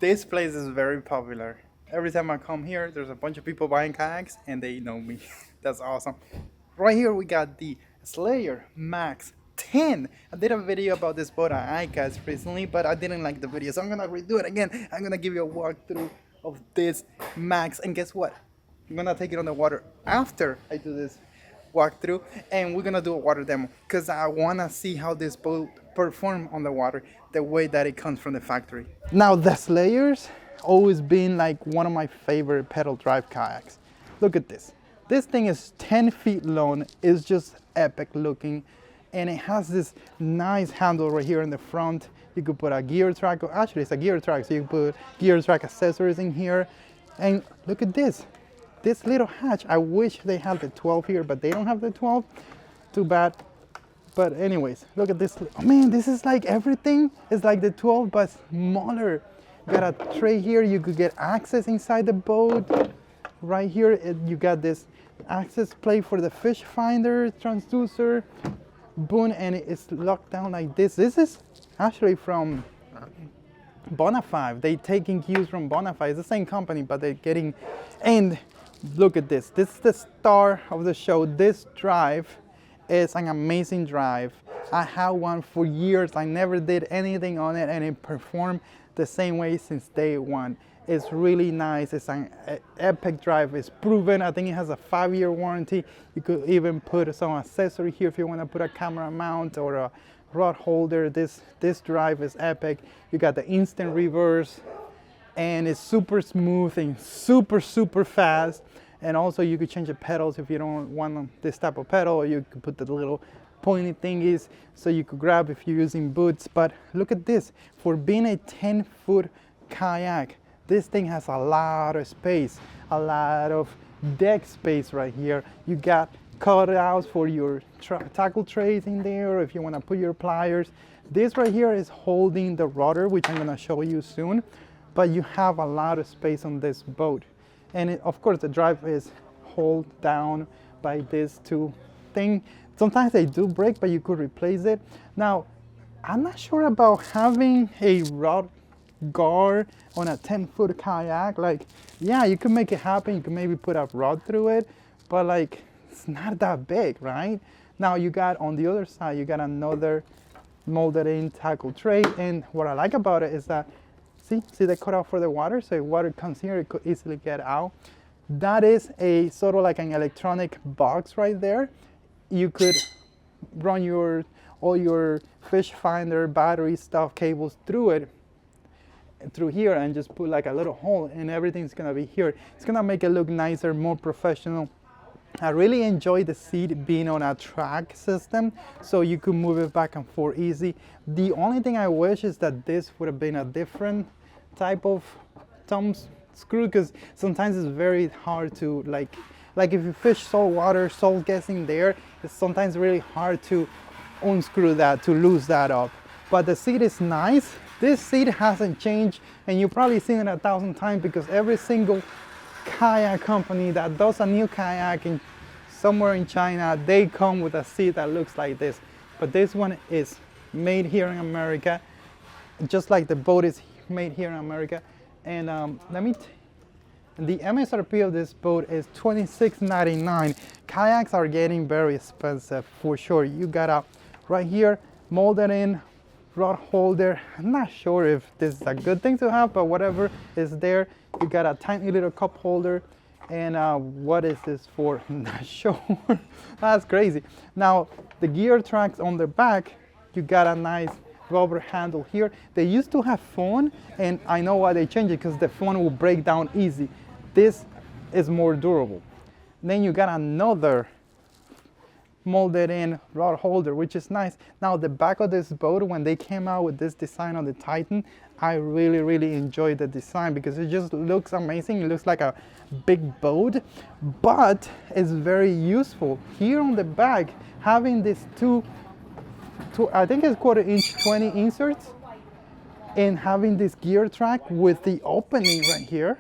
This place is very popular. Every time I come here, there's a bunch of people buying kayaks and they know me. That's awesome. Right here we got the Slayer Max 10. I did a video about this boat on iCast recently, but I didn't like the video, so I'm gonna redo it again. I'm gonna give you a walkthrough of this Max, and guess what? I'm gonna take it on the water after I do this walkthrough, and we're gonna do a water demo because I wanna see how this boat perform on the water the way that it comes from the factory. Now the Slayer's always been like one of my favorite pedal drive kayaks. Look at this. This thing is 10 feet long. It's just epic looking, and it has this nice handle right here in the front. You could put a gear track, or actually it's a gear track, so you can put gear track accessories in here. And look at this little hatch. I wish they had the 12 here, but they don't have the 12. Too bad. But anyways, look at this. Oh man, this is like everything. It's like the 12 but smaller. Got a tray here. You could get access inside the boat. Right here, you got this access plate for the fish finder, transducer, boom, and it's locked down like this. This is actually from Bonafide. They taking cues from Bonafide. It's the same company, but they're getting. And look at this. This is the star of the show. This drive is an amazing drive. I had one for years. I never did anything on it, and it performed the same way since day one. It's really nice. It's an epic drive. It's proven. I think it has a 5-year warranty. You could even put some accessory here if you want to put a camera mount or a rod holder. This drive is epic. You got the instant reverse, and it's super smooth and super fast. And also you could change the pedals if you don't want this type of pedal, or you could put the little pointy thingies so you could grab if you're using boots. But look at this. For being a 10-foot kayak, this thing has a lot of space, a lot of deck space right here. You got cutouts for your tackle trays in there, or if you want to put your pliers. This right here is holding the rudder, which I'm going to show you soon. But you have a lot of space on this boat. And of course, the drive is held down by this two thing. Sometimes they do break, but you could replace it. Now, I'm not sure about having a rod guard on a 10-foot kayak. Like, yeah, you could make it happen. You could maybe put a rod through it, but like, it's not that big, right? Now you got on the other side, you got another molded in tackle tray. And what I like about it is that, see the cutout for the water, so if water comes here, it could easily get out. That is a sort of like an electronic box right there. You could run all your fish finder, battery stuff, cables through here, and just put like a little hole, and everything's gonna be here. It's gonna make it look nicer, more professional. I really enjoy the seat being on a track system, so you could move it back and forth easy. The only thing I wish is that this would have been a different type of thumb screw, because sometimes it's very hard to like if you fish salt water, salt gets in there, it's sometimes really hard to unscrew that, to lose that up. But the seat is nice. This seat hasn't changed, and you've probably seen it 1,000 times, because every single kayak company that does a new kayak in somewhere in China, they come with a seat that looks like this. But this one is made here in America, just like the boat is made here in America. And the MSRP of this boat is $26.99. Kayaks are getting very expensive for sure. You got a right here molded in rod holder. I'm not sure if this is a good thing to have, but whatever is there. You got a tiny little cup holder. And what is this for? Not sure. That's crazy. Now the gear tracks on the back, you got a nice rubber handle here. They used to have foam, and I know why they changed it, because the foam will break down easy. This is more durable. Then you got another molded in rod holder, which is nice. Now the back of this boat, when they came out with this design on the Titan, I really enjoyed the design, because it just looks amazing. It looks like a big boat, but it's very useful. Here on the back, having these two I think it's 1/4 inch 20 inserts, and having this gear track with the opening right here,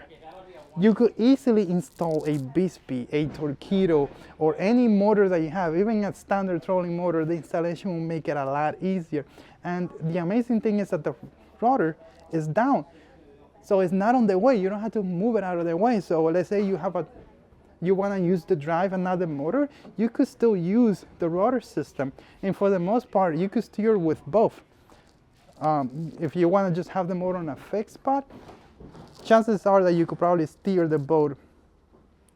you could easily install a Bixpy, a Torpedo, or any motor that you have. Even a standard trolling motor, the installation will make it a lot easier. And the amazing thing is that the rudder is down. So it's not on the way. You don't have to move it out of the way. So let's say you want to use the drive and not the motor, you could still use the rudder system. And for the most part, you could steer with both. If you want to just have the motor on a fixed spot, chances are that you could probably steer the boat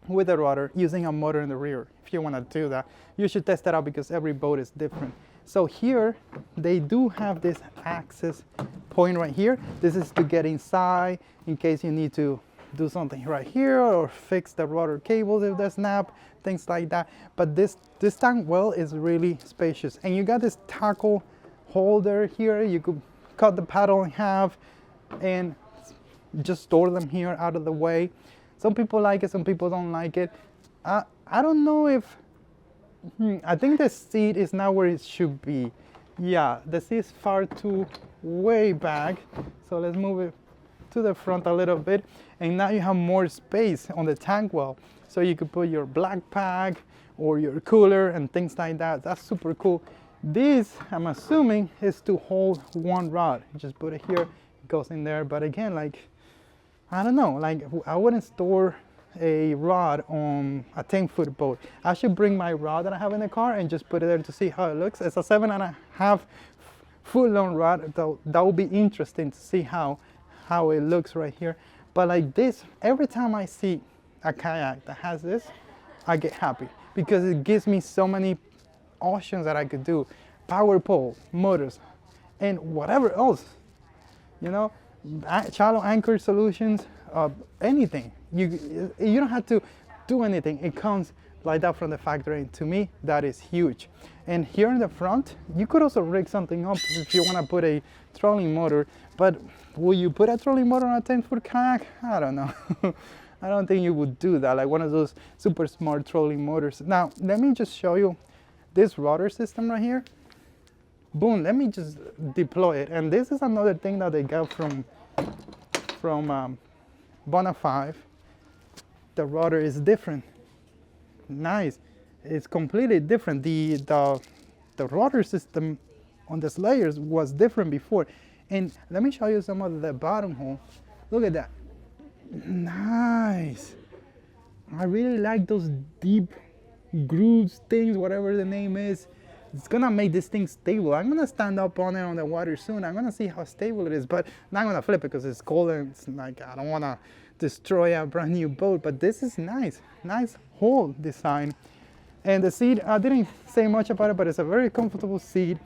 with the rudder using a motor in the rear. If you want to do that, you should test that out because every boat is different. So here they do have this access point right here. This is to get inside in case you need to do something right here or fix the rudder cables if they snap, things like that. But this tank well is really spacious, and you got this tackle holder here. You could cut the paddle in half and just store them here out of the way. Some people like it, some people don't like it. I don't know if, I think the seat is not where it should be. Yeah, the seat is far too way back. So let's move it to the front a little bit. And now you have more space on the tank well. So you could put your black pack or your cooler and things like that. That's super cool. This, I'm assuming, is to hold one rod. You just put it here, it goes in there. But again, like, I don't know, like I wouldn't store a rod on a 10-foot boat. I should bring my rod that I have in the car and just put it there to see how it looks. It's a 7.5-foot long rod. That would be interesting to see how it looks right here. But like this, every time I see a kayak that has this, I get happy because it gives me so many options that I could do. Power pole, motors, and whatever else, you know, shallow anchor solutions, anything. You don't have to do anything. It comes like that from the factory. And to me, that is huge. And here in the front, you could also rig something up if you want to put a trolling motor. But will you put a trolling motor on a 10-foot kayak? I don't know. I don't think you would do that, like one of those super smart trolling motors. Now, let me just show you this rudder system right here. Boom, let me just deploy it. And this is another thing that they got from Bona5. The rudder is different. Nice. It's completely different. The rudder system on the Slayers was different before. And let me show you some of the bottom hole. Look at that. Nice. I really like those deep grooves things, whatever the name is. It's gonna make this thing stable. I'm gonna stand up on it on the water soon. I'm gonna see how stable it is, but I'm not gonna flip it because it's cold and it's like I don't wanna destroy a brand new boat. But this is nice hole design. And the seat, I didn't say much about it, but it's a very comfortable seat.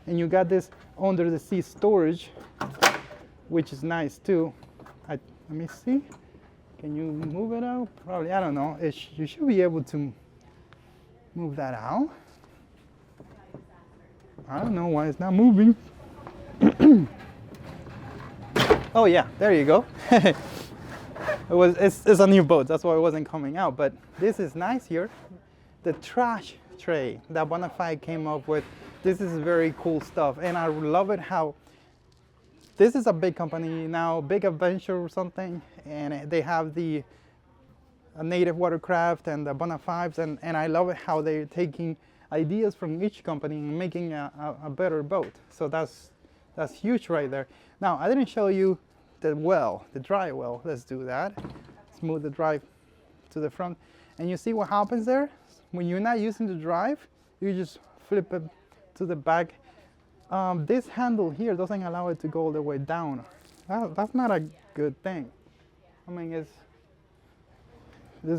And you got this under the seat storage, which is nice too. Let me see. Can you move it out? Probably, I don't know. You should be able to move that out. I don't know why it's not moving. Oh yeah, there you go. It's a new boat, that's why it wasn't coming out. But this is nice here. The trash tray that Bona5 came up with. This is very cool stuff, and I love it how this is a big company now, Big Adventure or something, and they have the native watercraft and the Bona5s, and I love it how they're taking ideas from each company and making a better boat. So that's huge right there. Now, I didn't show you the well, the dry well. Let's do that. Let's move the drive to the front. And you see what happens there? When you're not using the drive, you just flip it to the back. This handle here doesn't allow it to go all the way down. That's not a good thing. I mean, it's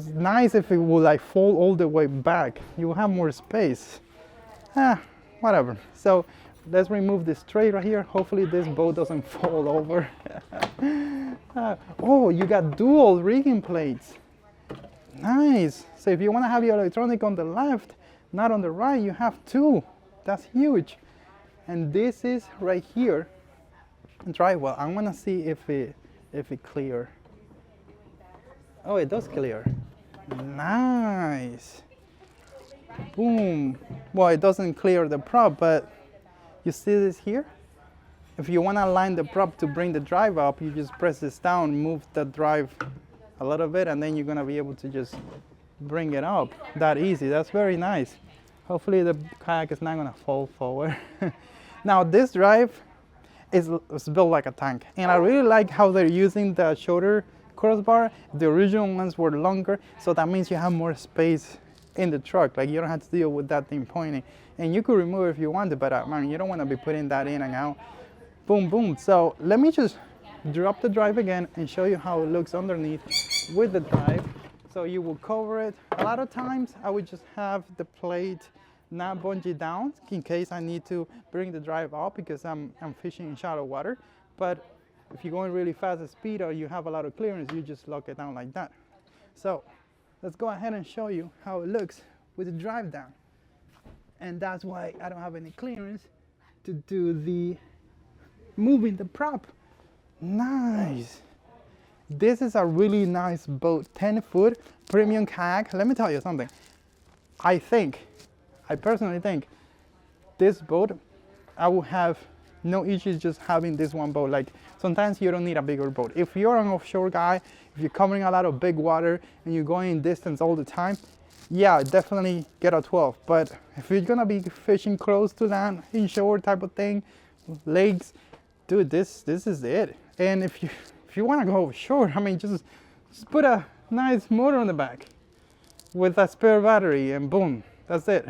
nice if it would like fold all the way back. You will have more space. Whatever. So let's remove this tray right here. Hopefully this boat doesn't fall over. Oh, you got dual rigging plates. Nice. So if you want to have your electronic on the left, not on the right, you have two. That's huge. And this is right here. Dry well. I'm gonna see if it clear. Oh, it does clear. Nice. Boom. Well, it doesn't clear the prop, but you see this here? If you want to align the prop to bring the drive up, you just press this down, move the drive a little bit, and then you're going to be able to just bring it up. That easy. That's very nice. Hopefully the kayak is not going to fall forward. Now this drive, it's built like a tank. And I really like how they're using the shoulder crossbar. The original ones were longer, so that means you have more space in the truck. Like you don't have to deal with that thing pointing. And you could remove it if you wanted, but man, you don't want to be putting that in and out. Boom, boom. So let me just drop the drive again and show you how it looks underneath with the drive. So you will cover it. A lot of times I would just have the plate not bungee down in case I need to bring the drive up because I'm fishing in shallow water. But if you're going really fast at speed or you have a lot of clearance, you just lock it down like that. So let's go ahead and show you how it looks with the drive down. And that's why I don't have any clearance to do the moving the prop. Nice. This is a really nice boat, 10-foot premium kayak. Let me tell you something. I personally think this boat, I will have no issues just having this one boat. Like sometimes you don't need a bigger boat. If you're an offshore guy, if you're covering a lot of big water and you're going distance all the time, yeah, definitely get a 12. But if you're gonna be fishing close to land, inshore type of thing, lakes, dude, this is it. And if you want to go offshore, I mean, just put a nice motor on the back with a spare battery and boom, that's it.